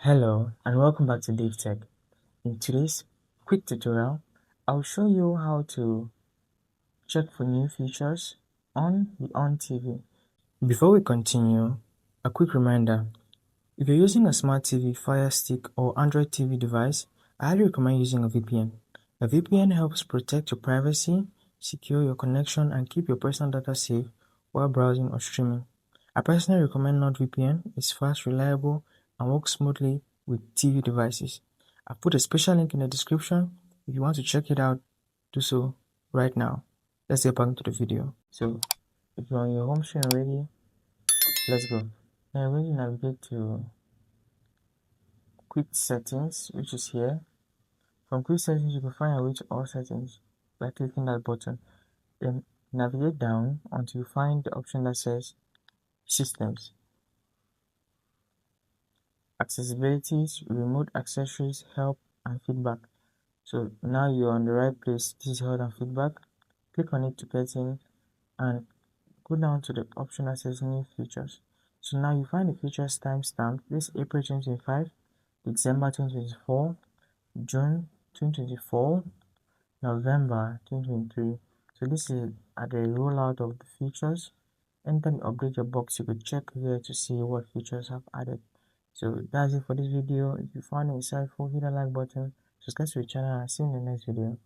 Hello and welcome back to DaveTech. In today's quick tutorial, I'll show you how to check for new features on the Onn TV. Before we continue, a quick reminder. If you're using a smart TV, Fire Stick or Android TV device, I highly recommend using a VPN. A VPN helps protect your privacy, secure your connection, and keep your personal data safe while browsing or streaming. I personally recommend NordVPN. It's fast, reliable, and works smoothly with TV devices. I've put a special link in the description. If you want to check it out, do so right now. Let's get back into the video. So, if you're on your home screen already, let's go. Now we're going to navigate to Quick Settings, which is here. From Quick Settings, you can find your way to All Settings by clicking that button. Then navigate down until you find the option that says Systems. Accessibilities, Remote Accessories, Help, and Feedback. So now you're on the right place. This is Help and Feedback. Click on it to get in and go down to the option that says New Features. So now you find the features timestamp. This is April 2025, December 2024, June 2024, November 2023. So this is at the rollout of the features. Anytime you update your box, you could check here to see what features have added. So that's it for this video. If you found it insightful, hit the like button, subscribe to the channel, and see you in the next video.